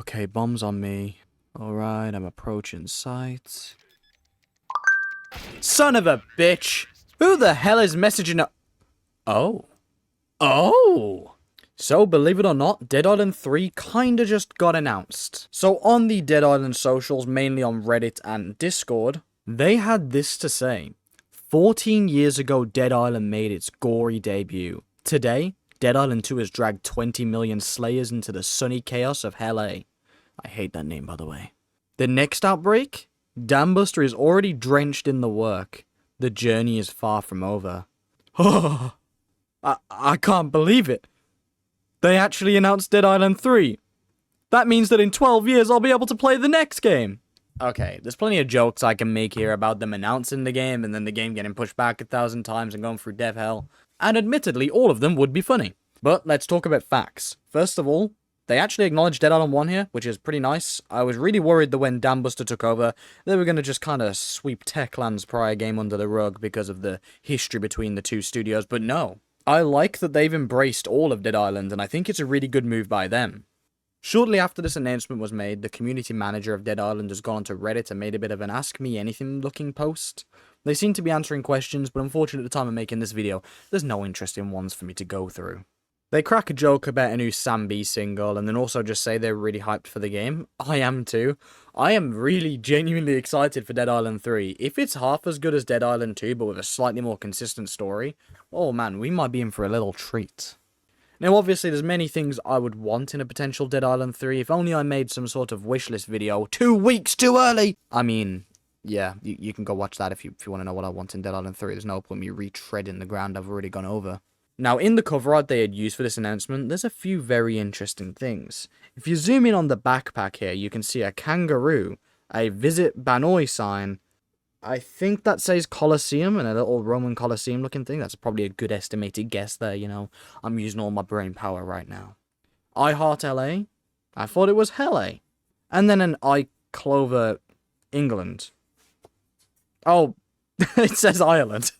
Okay, bombs on me. Alright, I'm approaching site. Son of a bitch! Who the hell is messaging a- Oh. Oh! So, believe it or not, Dead Island 3 kinda just got announced. So, on the Dead Island socials, mainly on Reddit and Discord, they had this to say. 14 years ago, Dead Island made its gory debut. Today, Dead Island 2 has dragged 20 million slayers into the sunny chaos of Hell A. I hate that name, by the way. The next outbreak? Dambuster is already drenched in the work. The journey is far from over. Oh, I can't believe it. They actually announced Dead Island 3. That means that in 12 years I'll be able to play the next game. Okay, there's plenty of jokes I can make here about them announcing the game and then the game getting pushed back 1,000 times and going through dev hell. And admittedly, all of them would be funny. But let's talk about facts. First of all, they actually acknowledged Dead Island 1 here, which is pretty nice. I was really worried that when Dambuster took over, they were going to just kind of sweep Techland's prior game under the rug because of the history between the two studios, but no. I like that they've embraced all of Dead Island, and I think it's a really good move by them. Shortly after this announcement was made, the community manager of Dead Island has gone onto Reddit and made a bit of an Ask Me Anything looking post. They seem to be answering questions, but unfortunately at the time of making this video, there's no interesting ones for me to go through. They crack a joke about a new Sam B single, and then also just say they're really hyped for the game. I am too. I am really genuinely excited for Dead Island 3. If it's half as good as Dead Island 2, but with a slightly more consistent story, oh man, we might be in for a little treat. Now obviously there's many things I would want in a potential Dead Island 3, if only I made some sort of wishlist video 2 weeks too early! I mean, yeah, you can go watch that if you want to know what I want in Dead Island 3, there's no point me retreading the ground I've already gone over. Now, in the cover art they had used for this announcement, there's a few very interesting things. If you zoom in on the backpack here, you can see a kangaroo, a Visit Banoi sign, I think that says Colosseum, and a little Roman Colosseum looking thing. That's probably a good estimated guess there, you know. I'm using all my brain power right now. iHeart LA, I thought it was Hell A. And then an Clover England. Oh, it says Ireland.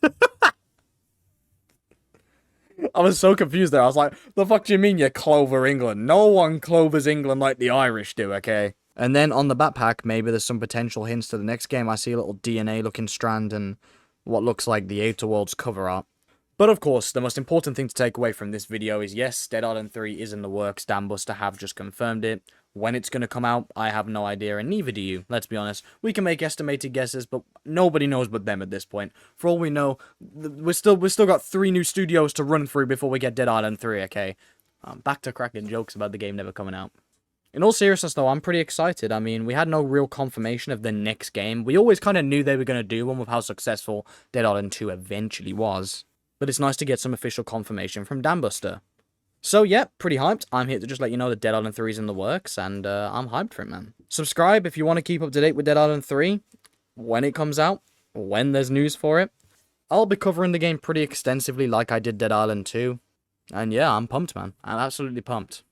I was so confused there. I was like, the fuck do you mean you clover England? No one clovers England like the Irish do, okay? And then on the backpack, maybe there's some potential hints to the next game. I see a little DNA-looking strand and what looks like the Outer Worlds cover art. But of course, the most important thing to take away from this video is, yes, Dead Island 3 is in the works. Dambuster have just confirmed it. When it's going to come out, I have no idea, and neither do you, let's be honest. We can make estimated guesses, but nobody knows but them at this point. For all we know, we've still got 3 new studios to run through before we get Dead Island 3, okay? Back to cracking jokes about the game never coming out. In all seriousness, though, I'm pretty excited. I mean, we had no real confirmation of the next game. We always kind of knew they were going to do one with how successful Dead Island 2 eventually was. But it's nice to get some official confirmation from Dambuster. So, yeah, pretty hyped. I'm here to just let you know that Dead Island 3 is in the works, and I'm hyped for it, man. Subscribe if you want to keep up to date with Dead Island 3, when it comes out, when there's news for it. I'll be covering the game pretty extensively like I did Dead Island 2. And yeah, I'm pumped, man. I'm absolutely pumped.